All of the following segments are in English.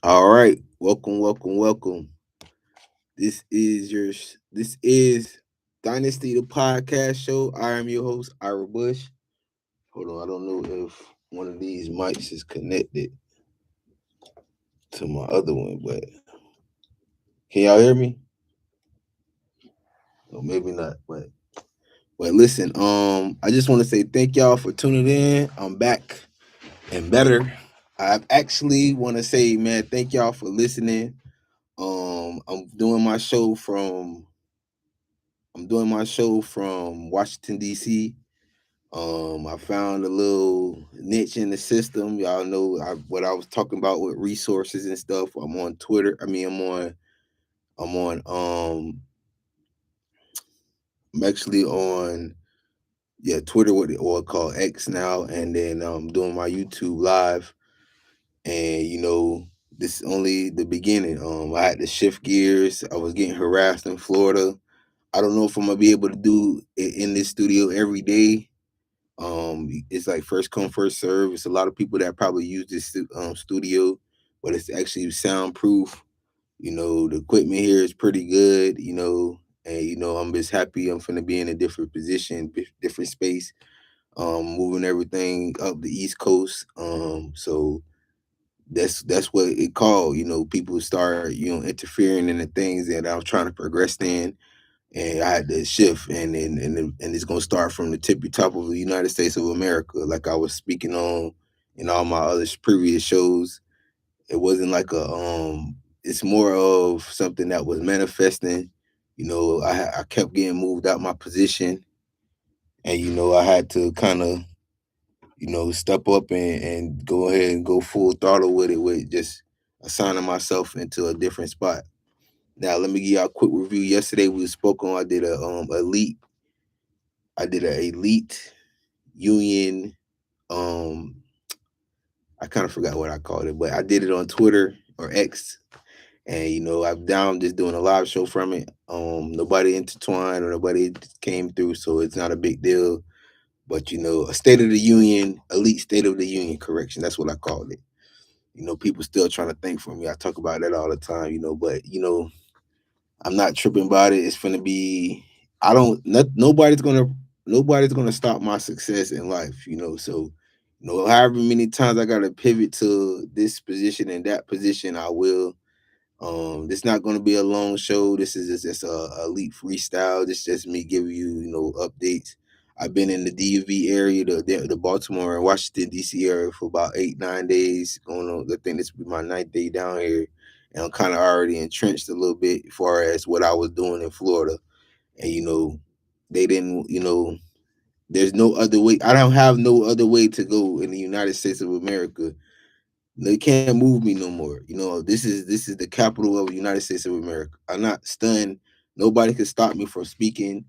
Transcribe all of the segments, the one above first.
All right, welcome. This is Dynasty the podcast show. I am your host, Ira Bush. Hold on, I don't know if one of these mics is connected to my other one, but can y'all hear me? No, maybe not. But listen, I just want to say thank y'all for tuning in. I'm back and better. I actually want to say, man, thank y'all for listening. I'm doing my show from Washington D.C. I found a little niche in the system. Y'all know what I was talking about with resources and stuff. I'm on Twitter. I'm actually on Twitter, what or called X now, and then doing my YouTube live. And this is only the beginning. I had to shift gears. I was getting harassed in Florida. I don't know if I'm gonna be able to do it in this studio every day. It's like first come first serve. It's a lot of people that probably use this studio, but it's actually soundproof. The equipment here is pretty good. And I'm just happy I'm finna be in a different position, different space. Moving everything up the East Coast. So that's what it called. People start interfering in the things that I was trying to progress in, and I had to shift, and it's gonna start from the tippy top of the United States of America, like I was speaking on in all my other previous shows. It wasn't like it's more of something that was manifesting. I kept getting moved out my position, and I had to kind of step up and go ahead and go full throttle with it, with just assigning myself into a different spot. Now let me give y'all a quick review. Yesterday we spoke on. I did an elite union. Um, I kind of forgot what I called it, but I did it on Twitter or X, and I'm down just doing a live show from it. Nobody intertwined or nobody came through, so it's not a big deal. But a State of the Union, elite State of the Union correction. That's what I called it. People still trying to think for me. I talk about that all the time. But I'm not tripping about it. It's gonna be. I don't. Not, Nobody's gonna stop my success in life. So however many times I gotta pivot to this position and that position, I will. This not gonna be a long show. This is just a elite freestyle. This is just me giving you updates. I've been in the DV area, the Baltimore and Washington D.C. area for about 8 9 days. Going on, I think this will be my ninth day down here, and I'm kind of already entrenched a little bit as far as what I was doing in Florida. And they didn't. There's no other way. I don't have no other way to go in the United States of America. They can't move me no more. This is the capital of the United States of America. I'm not stunned. Nobody can stop me from speaking.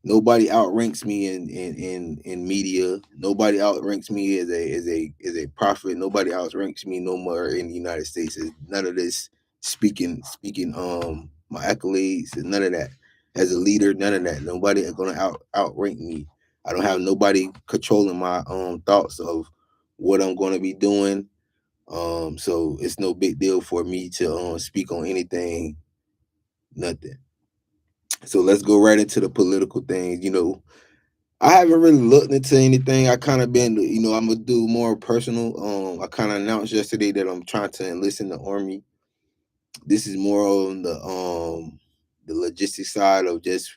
Nobody outranks me in media. Nobody outranks me as a prophet. Nobody outranks me no more in the United States. It's none of this speaking my accolades and none of that. As a leader, none of that. Nobody is gonna outrank me. I don't have nobody controlling my thoughts of what I'm gonna be doing. So it's no big deal for me to speak on anything, nothing. So let's go right into the political things. I haven't really looked into anything. I kind of been, I'm gonna do more personal. I kind of announced yesterday that I'm trying to enlist in the army. This is more on the logistics side of just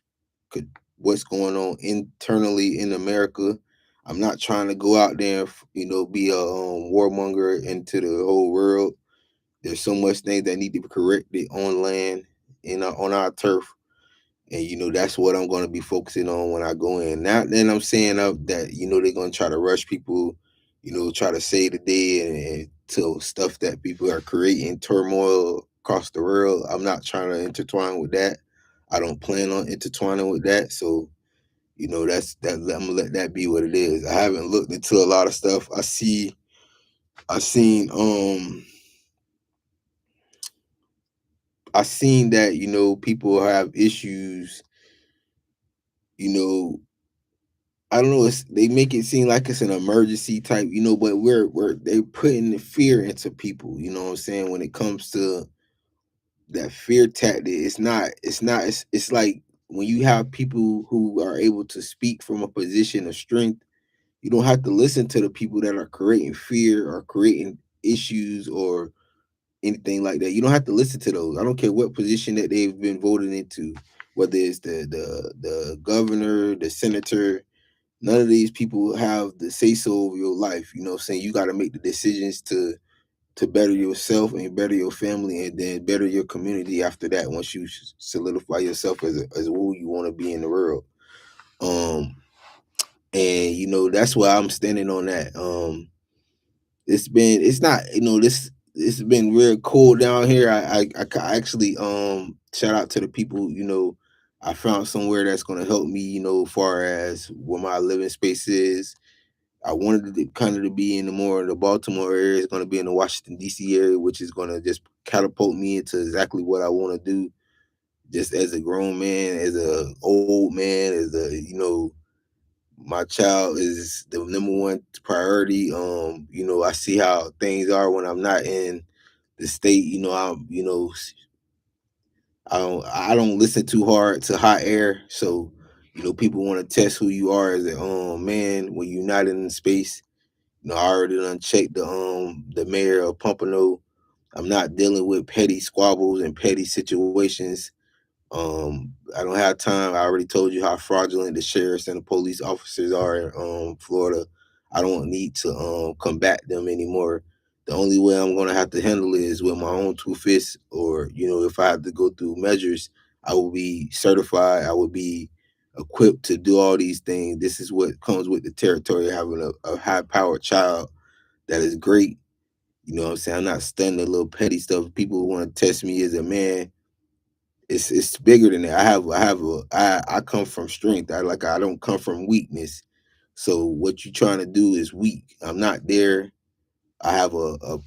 what's going on internally in America. I'm not trying to go out there, and, be a warmonger into the whole world. There's so much things that need to be corrected on land on our turf, and that's what I'm going to be focusing on when I go in. Not then I'm saying that they're going to try to rush people, try to save the day and to stuff that people are creating turmoil across the world. I'm not trying to intertwine with that. I don't plan on intertwining with that. So that's that. I'm gonna let that be what it is. I haven't looked into a lot of stuff. I seen I seen that people have issues, you know, I don't know. They make it seem like it's an emergency type, but we're they putting the fear into people. You know what I'm saying? When it comes to that fear tactic, it's like when you have people who are able to speak from a position of strength, you don't have to listen to the people that are creating fear or creating issues or anything like that. You don't have to listen to those. I don't care what position that they've been voted into, whether it's the governor, the senator. None of these people have the say so of your life. You know what I'm saying? You got to make the decisions to better yourself and better your family and then better your community after that once you solidify yourself as who you want to be in the world. Um and that's why I'm standing on that. It's not, this it's been real cool down here. I actually shout out to the people, I found somewhere that's going to help me, as far as where my living space is. I wanted to kind of to be in the more of the Baltimore area. It's going to be in the Washington D.C. area, which is going to just catapult me into exactly what I want to do. Just as a grown man, as a old man, as a my child is the number one priority. I see how things are when I'm not in the state. I don't listen too hard to hot air. So, people want to test who you are as a man when you're not in the space. I already done checked the mayor of Pompano. I'm not dealing with petty squabbles and petty situations. I don't have time. I already told you how fraudulent the sheriffs and the police officers are in Florida. I don't need to combat them anymore. The only way I'm gonna have to handle it is with my own two fists, or if I have to go through measures, I will be certified. I will be equipped to do all these things. This is what comes with the territory of having a high powered child that is great. You know what I'm saying? I'm not studying the little petty stuff. People who want to test me as a man, it's bigger than that. I come from strength. I don't come from weakness. So what you trying to do is weak. I'm not there. I have a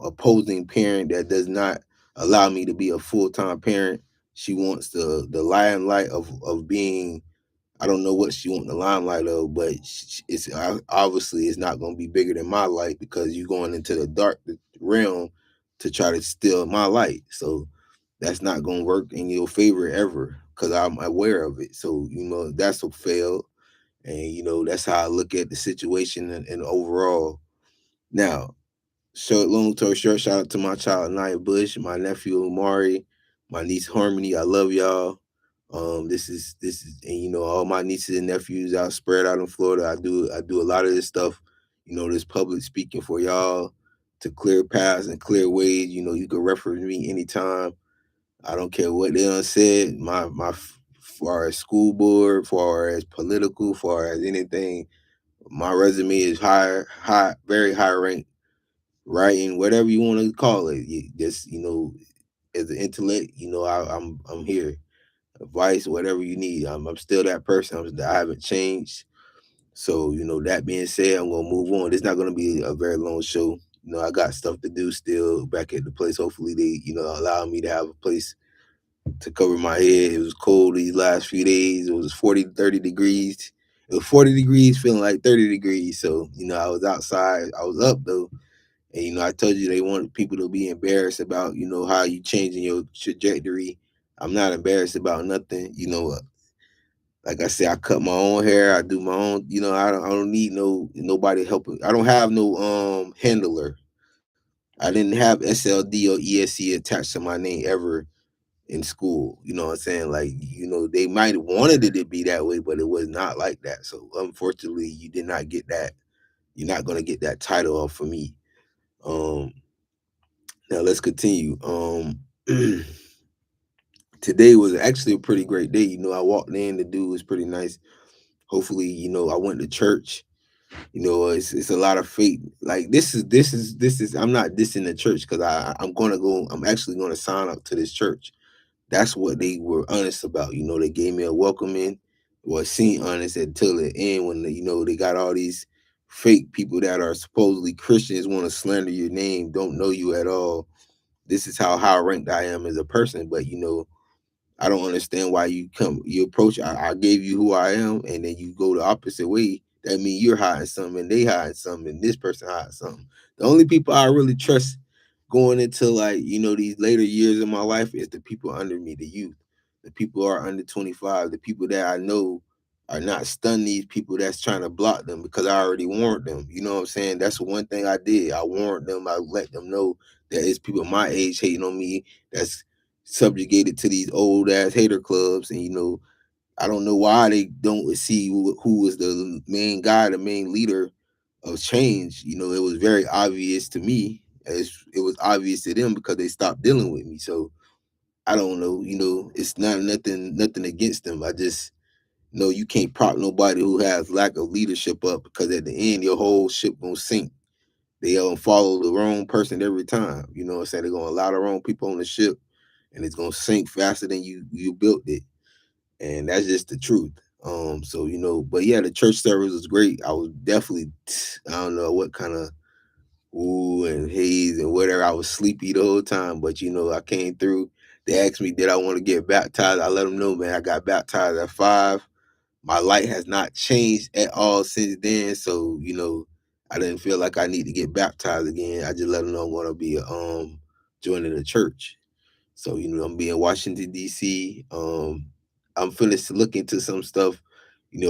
opposing parent that does not allow me to be a full-time parent. She wants the limelight of being. I don't know what she wants the limelight of, but it's obviously it's not going to be bigger than my light because you're going into the dark realm to try to steal my light. So that's not going to work in your favor ever because I'm aware of it. So, that's what failed. And, that's how I look at the situation and overall. Now, long story short, shout out to my child, Nia Bush, my nephew, Amari, my niece, Harmony. I love y'all. This is, and all my nieces and nephews out spread out in Florida. I do a lot of this stuff, this public speaking for y'all to clear paths and clear ways. You can reference me anytime. I don't care what they done said. My far as school board, far as political, far as anything, my resume is high, very high rank. Writing, whatever you want to call it. You just as an intellect, I'm here. Advice, whatever you need. I'm still that person. I haven't changed. So that being said, I'm gonna move on. It's not gonna be a very long show. I got stuff to do still back at the place. Hopefully they allow me to have a place to cover my head. It was cold these last few days. It was 40 to 30 degrees. It was 40 degrees, feeling like 30 degrees. So, I was outside. I was up though. And, I told you they want people to be embarrassed about, how you changing your trajectory. I'm not embarrassed about nothing. Like I said, I cut my own hair. I do my own, I don't need nobody helping. I don't have no handler. I didn't have SLD or ESC attached to my name ever in school. You know what I'm saying? Like, they might have wanted it to be that way, but it was not like that. So unfortunately, you did not get that. You're not gonna get that title off for me. Um, Now let's continue. Today was actually a pretty great day. I walked in, the dude was pretty nice. Hopefully, I went to church. It's a lot of faith. Like this is. I'm not dissing the church because I'm gonna go. I'm actually gonna sign up to this church. That's what they were honest about. They gave me a welcome in. Well, seemed honest until the end when they got all these fake people that are supposedly Christians want to slander your name, don't know you at all. This is how high ranked I am as a person. But I don't understand why you approach. I gave you who I am, and then you go the opposite way. That means you're hiding something, and they hiding something, and this person hiding something. The only people I really trust going into, like, these later years of my life is the people under me, the youth, the people who are under 25, the people that I know are not stun these people that's trying to block them, because I already warned them. You know what I'm saying? That's one thing I did. I warned them. I let them know that it's people my age hating on me, that's subjugated to these old ass hater clubs. And I don't know why they don't see who is the main guy, the main leader of change. It was very obvious to me, as it was obvious to them, because they stopped dealing with me. So I don't know. It's not nothing against them. I just know you can't prop nobody who has lack of leadership up, because at the end your whole ship gonna sink. They follow the wrong person every time. You know what I'm saying? They're gonna allow the wrong people on the ship, and it's gonna sink faster than you built it. And that's just the truth. So but yeah, the church service was great. I was definitely, I don't know what kind of ooh and haze and whatever. I was sleepy the whole time, but I came through. They asked me, did I want to get baptized? I let them know, man, I got baptized at 5. My light has not changed at all since then. So, I didn't feel like I need to get baptized again. I just let them know I'm gonna be joining the church. So, I'm being Washington, DC. I'm finished to look into some stuff.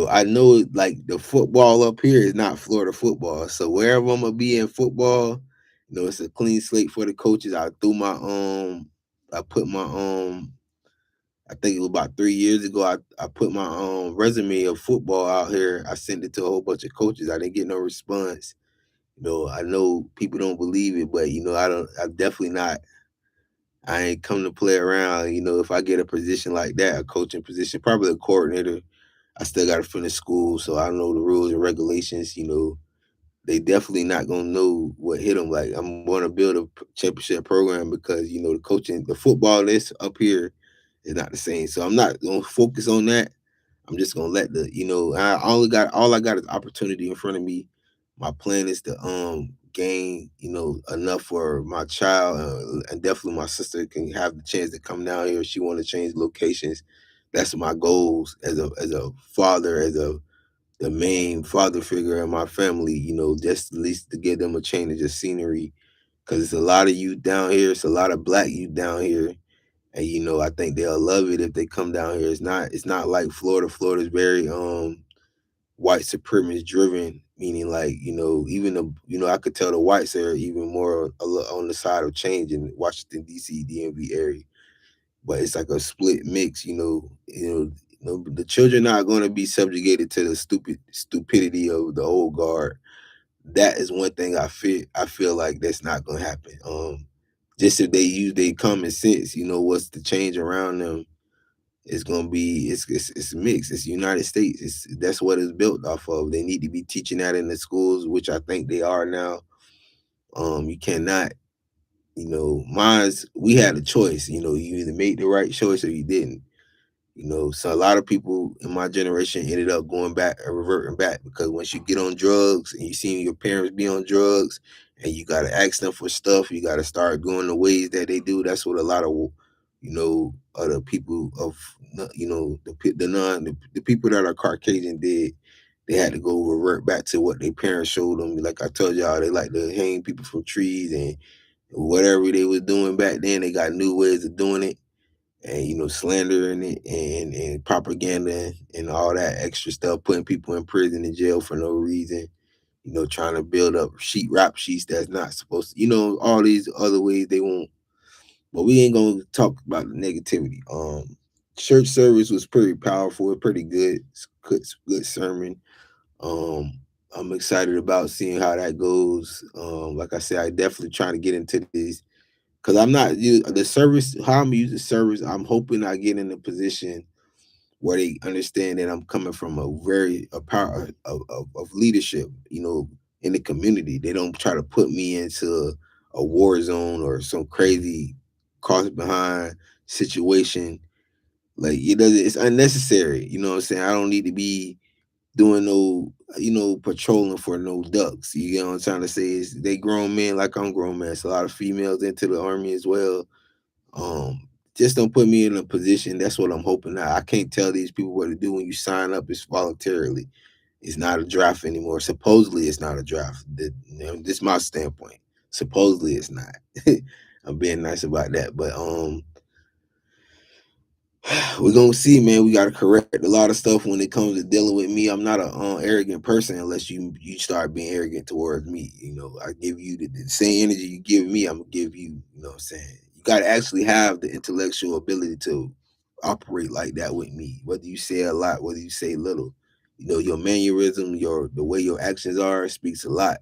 I know, like, the football up here is not Florida football. So wherever I'm gonna be in football, it's a clean slate for the coaches. I put my I think it was about 3 years ago. I put my resume of football out here. I sent it to a whole bunch of coaches. I didn't get no response. I know people don't believe it, but I'm definitely not. I ain't come to play around. If I get a position like that, a coaching position, probably a coordinator, I still got to finish school, so I know the rules and regulations. They definitely not gonna know what hit them. Like, I'm gonna build a championship program, because the coaching, the football list up here is not the same. So I'm not gonna focus on that. I'm just gonna let all I got is opportunity in front of me. My plan is to gain enough for my child, and definitely my sister can have the chance to come down here if she want to change locations. That's my goals as a father, as the main father figure in my family. Just at least to give them a change of scenery, because it's a lot of youth down here. It's a lot of black youth down here, and I think they'll love it if they come down here. It's not like Florida. Florida's very white supremacist driven, meaning, like, even the I could tell the whites are even more on the side of change in Washington D.C. DMV area, but it's like a split mix. The children not going to be subjugated to the stupidity of the old guard. That is one thing I feel like that's not going to happen. Just if they use their common sense, what's the change around them, it's gonna be it's mixed. It's United States. That's what it's built off of. They need to be teaching that in the schools, which I think they are now. You cannot, mine's we had a choice. You either made the right choice or you didn't. So a lot of people in my generation ended up going back and reverting back, because once you get on drugs and you see your parents be on drugs, and you got to ask them for stuff, you got to start going the ways that they do. That's what a lot of other people of the people that are Caucasian did. They had to go revert back to what their parents showed them. Like I told y'all, they like to hang people from trees, and whatever they was doing back then, they got new ways of doing it, and slandering it, and propaganda and all that extra stuff, putting people in prison and jail for no reason, trying to build up rap sheets that's not supposed to, all these other ways they won't. But we ain't gonna talk about the negativity. Church service was pretty powerful, pretty good. It's good sermon. um I'm excited about seeing how that goes. Like I said, I definitely trying to get into these, because I'm not the service. How I'm using service, I'm hoping I get in a position where they understand that I'm coming from a power of leadership, in the community. They don't try to put me into a war zone or some crazy cross behind situation. Like, it's unnecessary. You know what I'm saying? I don't need to be doing no, patrolling for no ducks. You get what I'm trying to say? Is they grown men like I'm grown man. It's a lot of females into the army as well. Um, just don't put me in a position. That's what I'm hoping. I can't tell these people what to do. When you sign up, it's voluntarily. It's not a draft anymore. Supposedly, it's not a draft. This is my standpoint. Supposedly, it's not. I'm being nice about that, but we're gonna see, man. We gotta correct a lot of stuff when it comes to dealing with me. I'm not a arrogant person unless you start being arrogant towards me. I give you the same energy you give me. I'm gonna give you. You know what I'm saying? You gotta actually have the intellectual ability to operate like that with me. Whether you say a lot, whether you say little, your mannerism, the way your actions are speaks a lot.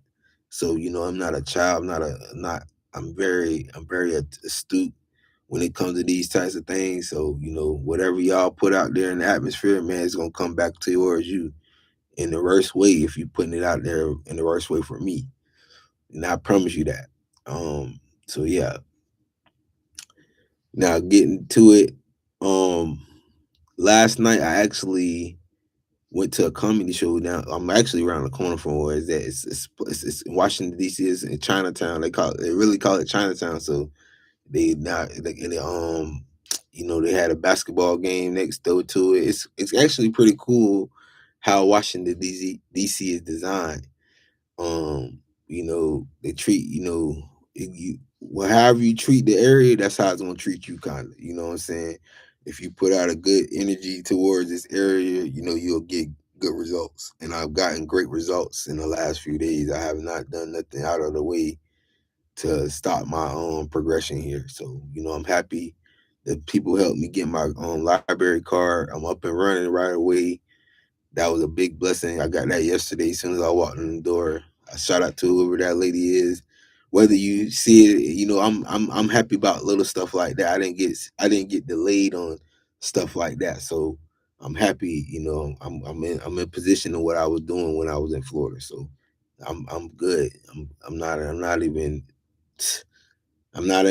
So I'm not a child. I'm not. I'm very astute when it comes to these types of things. So, whatever y'all put out there in the atmosphere, man, it's gonna come back towards you in the worst way if you putting it out there in the worst way for me. And I promise you that. So yeah. Now getting to it. Last night I actually went to a comedy show. Now I'm actually around the corner from where it's at. It's in Washington D.C. It's in Chinatown. They really call it Chinatown. So they not like and they had a basketball game next door to it. It's actually pretty cool how Washington DC is designed. They treat however you treat the area, that's how it's gonna treat you, kind of. You know what I'm saying? If you put out a good energy towards this area, you'll get good results. And I've gotten great results in the last few days. I have not done nothing out of the way to stop my progression here. So, I'm happy that people helped me get my library card. I'm up and running right away. That was a big blessing. I got that yesterday as soon as I walked in the door. I shout out to whoever that lady is. Whether you see it, I'm happy about little stuff like that. I didn't get delayed on stuff like that. So I'm happy, I'm in position of what I was doing when I was in Florida. So I'm good. I'm not in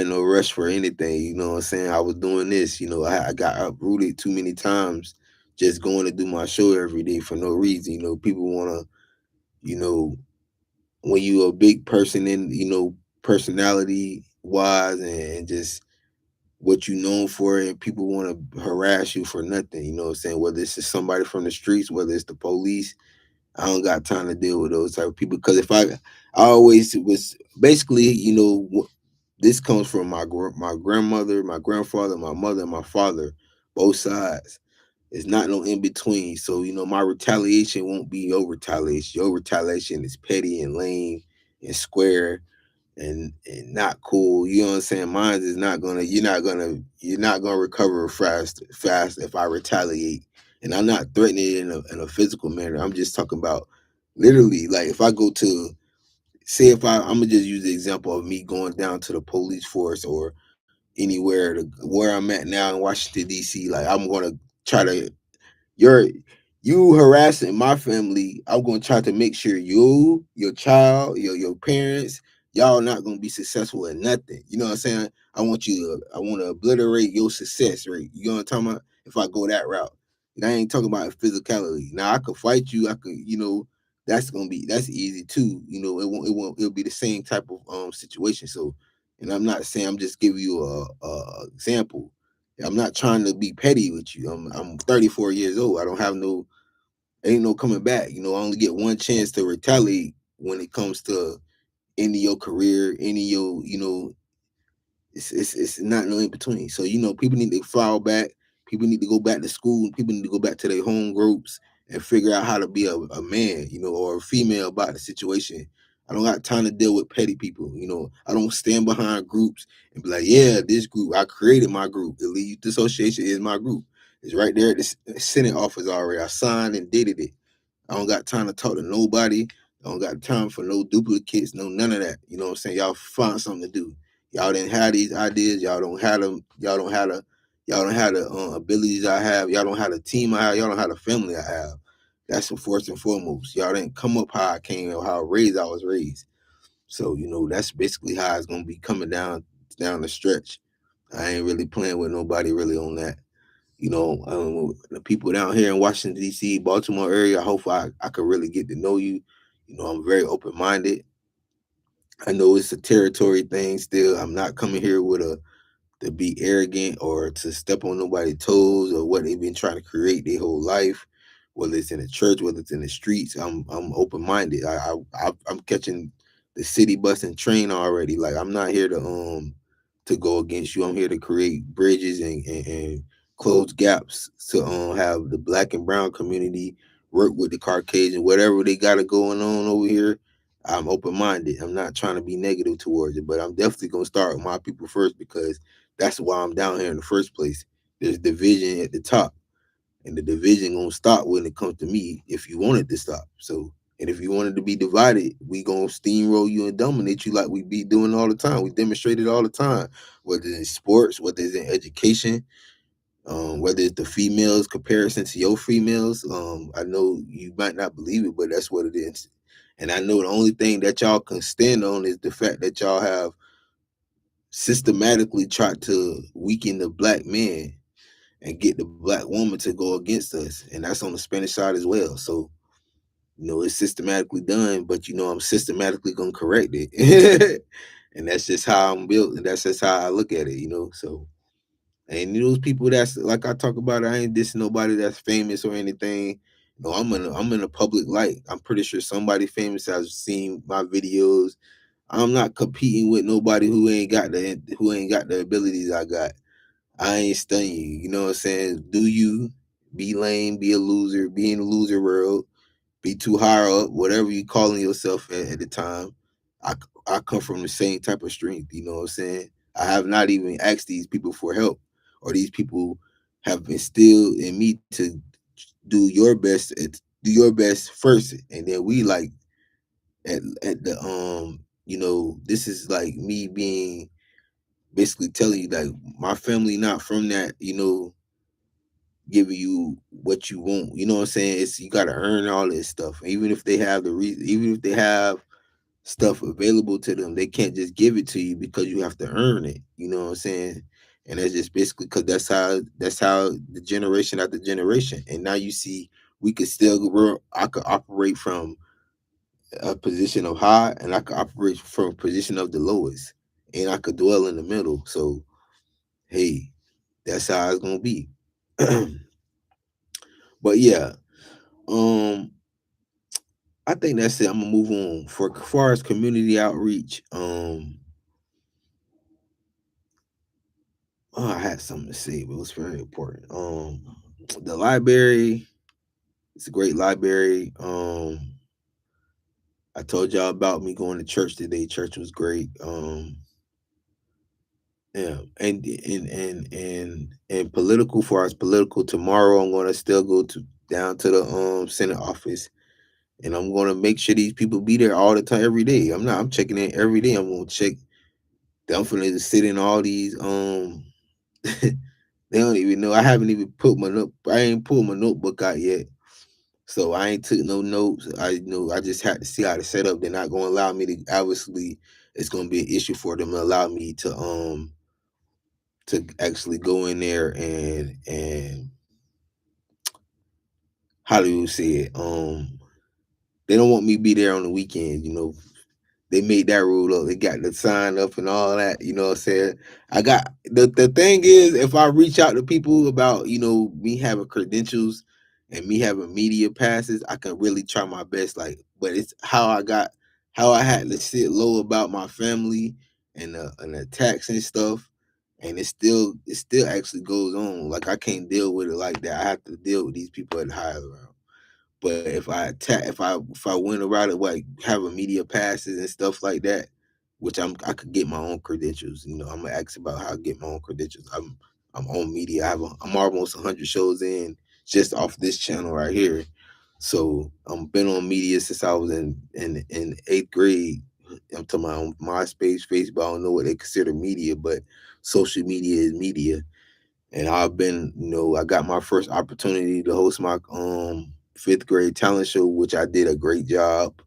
no rush for anything. You know what I'm saying? I was doing this. I got uprooted too many times just going to do my show every day for no reason. People want to, you know, when you a big person in, personality wise and just what you known for, and people want to harass you for nothing. You know what I'm saying? Whether it's just somebody from the streets, whether it's the police, I don't got time to deal with those type of people. Because I always was basically, this comes from my grandmother, my grandfather, my mother, and my father, both sides. It's not no in between. So my retaliation won't be your retaliation. Your retaliation is petty and lame and square and not cool. You know what I'm saying? Mine is not gonna. You're not gonna recover fast if I retaliate. And I'm not threatening it in a physical manner. I'm just talking about literally, like if I go to say if I'm gonna just use the example of me going down to the police force or anywhere where I'm at now in Washington D.C. Like I'm gonna try to you're you harassing my family. I'm gonna try to make sure you, your child, your parents, y'all not gonna be successful in nothing. You know what I'm saying? I want to obliterate your success rate. You know what I'm talking about? If I go that route, and I ain't talking about physicality. Now I could fight you. I could, that's easy too. It'll be the same type of situation. So, and I'm not saying, I'm just giving you a example. I'm not trying to be petty with you. I'm 34 years old. I don't have ain't no coming back. I only get one chance to retaliate when it comes to any your career, any your, it's not no in between. So people need to fall back. People need to go back to school. People need to go back to their home groups and figure out how to be a man, or a female about the situation. I don't got time to deal with petty people. I don't stand behind groups and be like, yeah, this group, I created my group. The Elite Association is my group. It's right there at the Senate office already. I signed and dated it. I don't got time to talk to nobody. I don't got time for no duplicates, no none of that. You know what I'm saying? Y'all find something to do. Y'all didn't have these ideas. Y'all don't have them. Y'all don't have the abilities I have. Y'all don't have the team I have. Y'all don't have the family I have. That's the first and foremost. Y'all didn't come up how I came or how I was raised. So that's basically how it's gonna be coming down the stretch. I ain't really playing with nobody really on that. The people down here in Washington D.C., Baltimore area. I hope I could really get to know you. I'm very open minded. I know it's a territory thing still. I'm not coming here with a to be arrogant or to step on nobody's toes or what they've been trying to create their whole life, whether it's in the church, whether it's in the streets. I'm open minded. I'm catching the city bus and train already. Like I'm not here to go against you. I'm here to create bridges and close gaps to have the black and brown community work with the Caucasian, whatever they got it going on over here. I'm open minded. I'm not trying to be negative towards it, but I'm definitely gonna start with my people first because that's why I'm down here in the first place. There's division at the top, and the division gonna stop when it comes to me. If you want it to stop, so and if you wanted to be divided, we gonna steamroll you and dominate you like we be doing all the time. We demonstrate it all the time, whether it's in sports, whether it's in education, whether it's the females comparison to your females. I know you might not believe it, but that's what it is. And I know the only thing that y'all can stand on is the fact that y'all have systematically tried to weaken the black man and get the black woman to go against us. And that's on the Spanish side as well. So, it's systematically done, but I'm systematically gonna correct it. And that's just how I'm built, and that's just how I look at it. So and those people that's like I talk about, I ain't dissing nobody that's famous or anything. No, I'm in a public light. I'm pretty sure somebody famous has seen my videos. I'm not competing with nobody who ain't got the abilities I got. I ain't stunning you. You know what I'm saying? Do you be lame, be a loser, be in the loser world, be too high up, whatever you calling yourself at the time. I I come from the same type of strength. You know what I'm saying? I have not even asked these people for help, or these people have instilled in me to do your best. Do your best first, and then we like at the this is like me being basically telling you that my family not from that, giving you what you want. You know what I'm saying? It's you gotta earn all this stuff. Even if they have even if they have stuff available to them, they can't just give it to you because you have to earn it. You know what I'm saying? And that's just basically because that's how the generation after generation. And now you see we could still I could operate from a position of high and I could operate from a position of the lowest. And I could dwell in the middle. So hey, that's how it's gonna be. But yeah, um, I think that's it. I'm gonna move on. For far as community outreach, I had something to say, but it was very important. The library, it's a great library. I told y'all about me going to church today. Church was great. Yeah, and political. For as political, tomorrow I'm gonna still go to down to the Senate office, and I'm gonna make sure these people be there all the time, every day. I'm checking in every day. I'm gonna check. Definitely to sit in all these. They don't even know. I haven't even put my note. I ain't pulled my notebook out yet, so I ain't took no notes. I know I just had to see how to set up. They're not gonna allow me to. Obviously, it's gonna be an issue for them to allow me to actually go in there and how do you say it? They don't want me to be there on the weekend. They made that rule up. They got the sign up and all that. You know what I'm saying? I got the thing is, if I reach out to people about, me having credentials and me having media passes, I can really try my best. Like, but it's how I had to sit low about my family and the tax and stuff. And it still actually goes on. Like I can't deal with it like that. I have to deal with these people at the higher round. But if I went around it like having media passes and stuff like that, which I could get my own credentials. I'm gonna ask about how I get my own credentials. I'm on media. I'm almost 100 shows in just off this channel right here. So I'm been on media since I was in 8th grade. I'm talking about on MySpace, Facebook. I don't know what they consider media, but social media is media. And I got my first opportunity to host my 5th grade talent show, which I did a great job.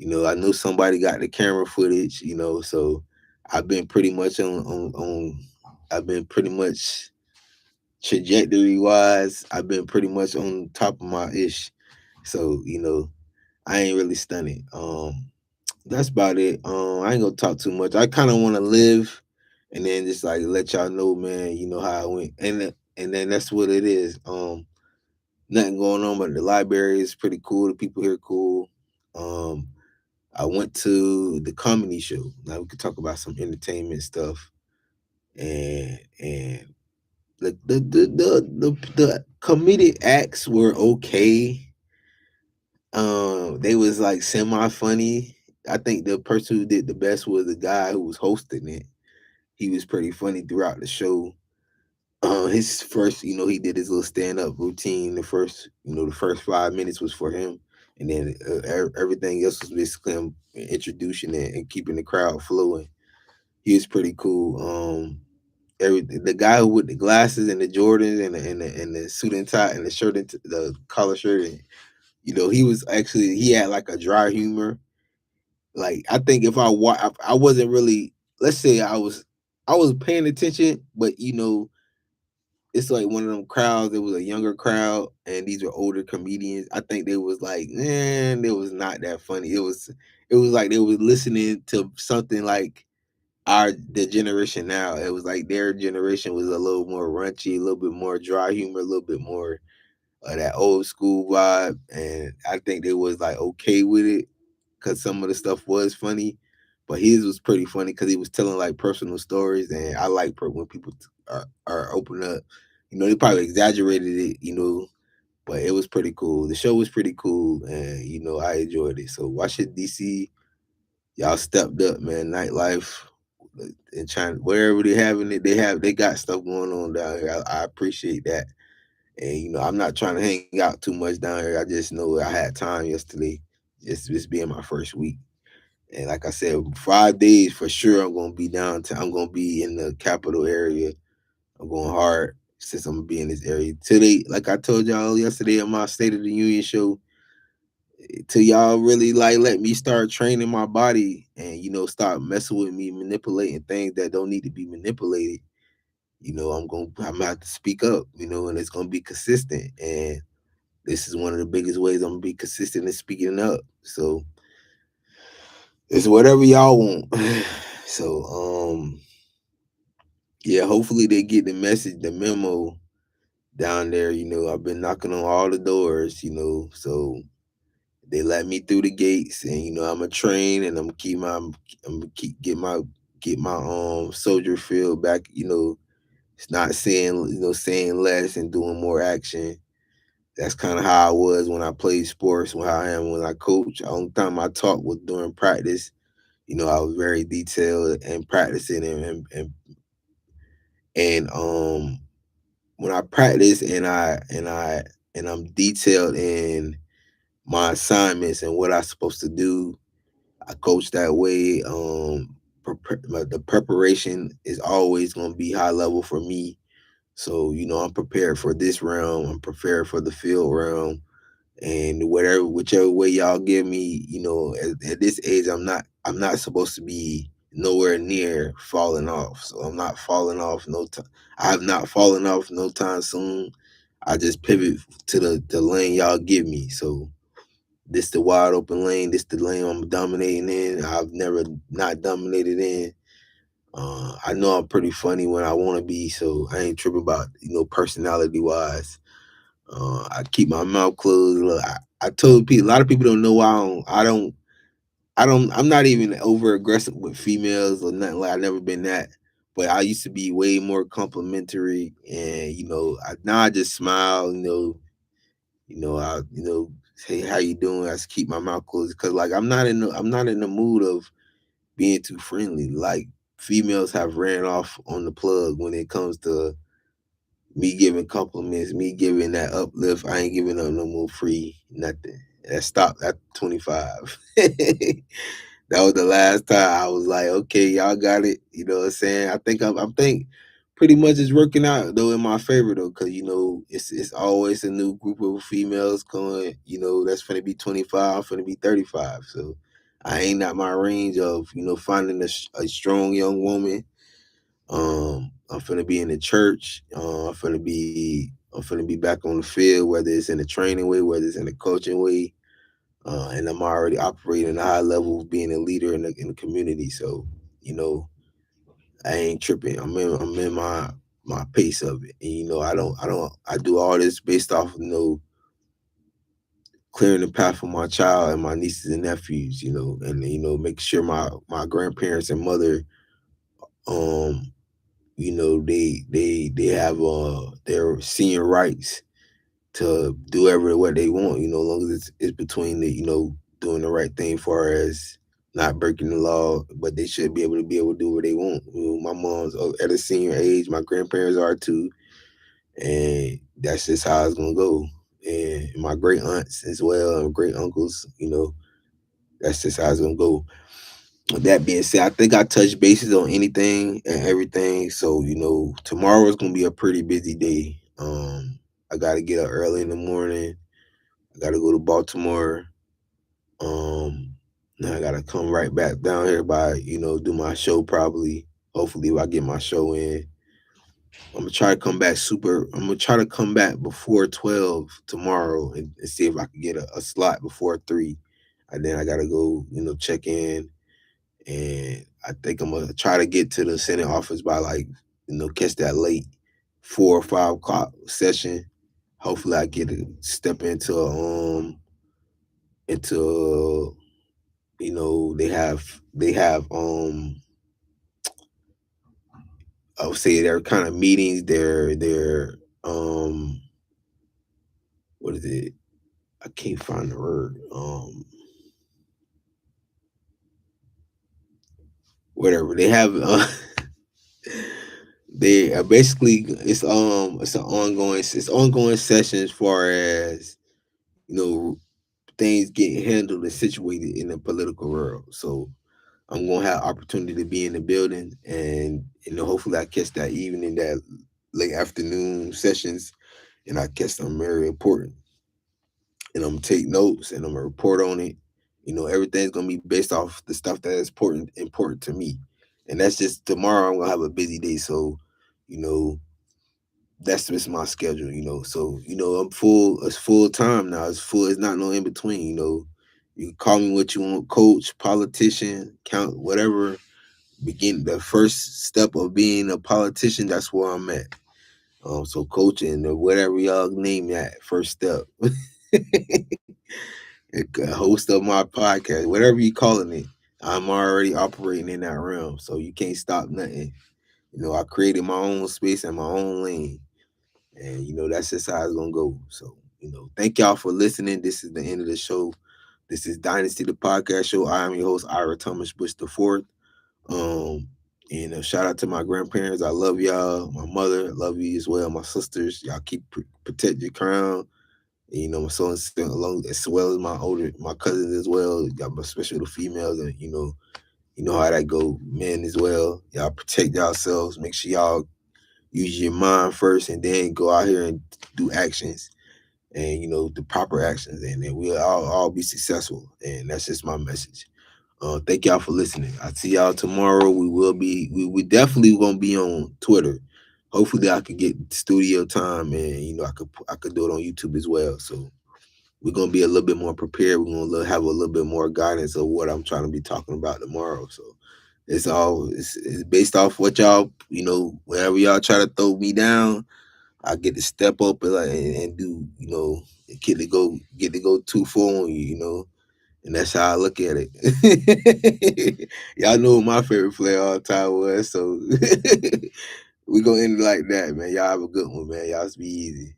I know somebody got the camera footage, so I've been pretty much I've been pretty much trajectory wise, I've been pretty much on top of my ish. So, I ain't really stunning. That's about it. I ain't gonna talk too much. I kind of want to live and then just like let y'all know, man, how it went. And then that's what it is. Nothing going on, but the library is pretty cool. The people here are cool. Um, I went to the comedy show. Now we could talk about some entertainment stuff, and the comedic acts were okay. They was like semi funny. I think the person who did the best was the guy who was hosting it. He was pretty funny throughout the show. His first, he did his little stand up routine. The first 5 minutes was for him, and then everything else was basically him introducing it and keeping the crowd flowing. He was pretty cool. The guy who with the glasses and the Jordans and the suit and tie and the shirt and the collar shirt, and he had like a dry humor. Like I think if I wasn't really, let's say I was paying attention, but it's like one of them crowds. It was a younger crowd, and these were older comedians. I think they was like, man, it was not that funny. It was like they was listening to something like the generation now. It was like their generation was a little more raunchy, a little bit more dry humor, a little bit more that old school vibe, and I think they was like okay with it because some of the stuff was funny, but his was pretty funny because he was telling like personal stories, and I like when people are open up. They probably exaggerated it, but it was pretty cool. The show was pretty cool, and I enjoyed it. So watch it, DC. Y'all stepped up, man. Nightlife and China, wherever they having it, they got stuff going on down here. I appreciate that. And I'm not trying to hang out too much down here. I just know I had time yesterday, just being my first week. And like I said, 5 days for sure I'm gonna be downtown. I'm gonna be in the capital area. I'm going hard since I'm gonna be in this area. Today, like I told y'all yesterday in my State of the Union show, till y'all really like let me start training my body and start messing with me, manipulating things that don't need to be manipulated. I'm gonna have to speak up, and it's gonna be consistent. And this is one of the biggest ways I'm gonna be consistent in speaking up. So it's whatever y'all want. So yeah, hopefully they get the message, the memo down there. I've been knocking on all the doors, so they let me through the gates, and I'm a train, and I'm gonna keep get my soldier feel back. It's not saying less and doing more action. That's kind of how I was when I played sports, how I am when I coach. The only time I talk was during practice. I was very detailed and practicing and when I practice and I'm detailed in my assignments and what I'm supposed to do, I coach that way. The preparation is always going to be high level for me. So I'm prepared for this round. I'm prepared for the field round, and whichever way y'all give me, at this age, I'm not supposed to be nowhere near falling off. So I'm not falling off no time. I have not fallen off no time soon. I just pivot to the lane y'all give me. So this the wide open lane. This the lane I'm dominating in. I've never not dominated in. I know I'm pretty funny when I want to be, so I ain't tripping about personality wise. I keep my mouth closed. Look, I told people, a lot of people don't know why I'm not even over aggressive with females or nothing. Like I've never been that, but I used to be way more complimentary, and now I just smile. I say how you doing. I just keep my mouth closed because like I'm not in the mood of being too friendly. Like females have ran off on the plug when it comes to me giving compliments, me giving that uplift. I ain't giving up no more free nothing. That stopped at 25. That was the last time I was like, okay, y'all got it. You know what I'm saying? I think pretty much it's working out though in my favor though, because it's always a new group of females going. That's gonna be 25. I'm gonna be 35. So I ain't at my range of finding a strong young woman. I'm finna be in the church. I'm finna be back on the field, whether it's in the training way, whether it's in the coaching way. And I'm already operating at a high level, being a leader in the community. So, you know, I ain't tripping. I'm in my pace of it. And I do all this based off of clearing the path for my child and my nieces and nephews, and make sure my grandparents and mother, um, they have their senior rights to do ever what they want, as long as it's between doing the right thing far as not breaking the law, but they should be able to do what they want. My mom's at a senior age, my grandparents are too, and that's just how it's gonna go. And my great aunts as well, and great uncles, that's just how it's gonna go. With that being said, I think I touched bases on anything and everything. So, tomorrow is gonna be a pretty busy day. I gotta get up early in the morning. I gotta go to Baltimore. Now I gotta come right back down here by, do my show probably. Hopefully if I get my show in. I'm gonna try to come back before 12 tomorrow and see if I can get a slot before 3. And then I gotta go, check in, and I think I'm gonna try to get to the Senate office by like, catch that late 4 or 5 o'clock session. Hopefully I get to step into they have I would say they're kind of meetings. They're what is it? I can't find the word. Whatever they have. They are basically it's ongoing session as far as you know things getting handled and situated in the political world. So I'm gonna have opportunity to be in the building, and hopefully I catch that evening, that late afternoon sessions, and I catch them very important. And I'm gonna take notes and I'm gonna report on it. Everything's gonna be based off the stuff that is important to me. And that's just tomorrow. I'm gonna have a busy day, so you know that's just my schedule. So I'm full. It's full time now. It's full. It's not no in between. You can call me what you want, coach, politician, count, whatever. Begin the first step of being a politician. That's where I'm at. So coaching or whatever y'all name that first step. Host of my podcast, whatever you calling it, I'm already operating in that realm. So you can't stop nothing. I created my own space and my own lane. And that's just how it's gonna go. So, thank y'all for listening. This is the end of the show. This is Dynasty the Podcast Show. I am your host, Ira Thomas Bush the Fourth. Um, shout out to my grandparents. I love y'all. My mother, I love you as well. My sisters, y'all keep protect your crown. And, my sons along as well as my cousins as well. Got especially the females, and you know how that go. Men as well. Y'all protect yourselves. Make sure y'all use your mind first, and then go out here and do actions, and the proper actions, and then we'll all be successful. And that's just my message. Thank y'all for listening. I'll see y'all tomorrow. We definitely gonna be on Twitter. Hopefully I could get studio time, and I could do it on YouTube as well. So we're gonna be a little bit more prepared. We're gonna have a little bit more guidance of what I'm trying to be talking about tomorrow. So it's based off what y'all, wherever y'all try to throw me down, I get to step up and do, get to go too far on you, and that's how I look at it. Y'all know who my favorite player all time was, so we gonna end it like that, man. Y'all have a good one, man. Y'all be easy.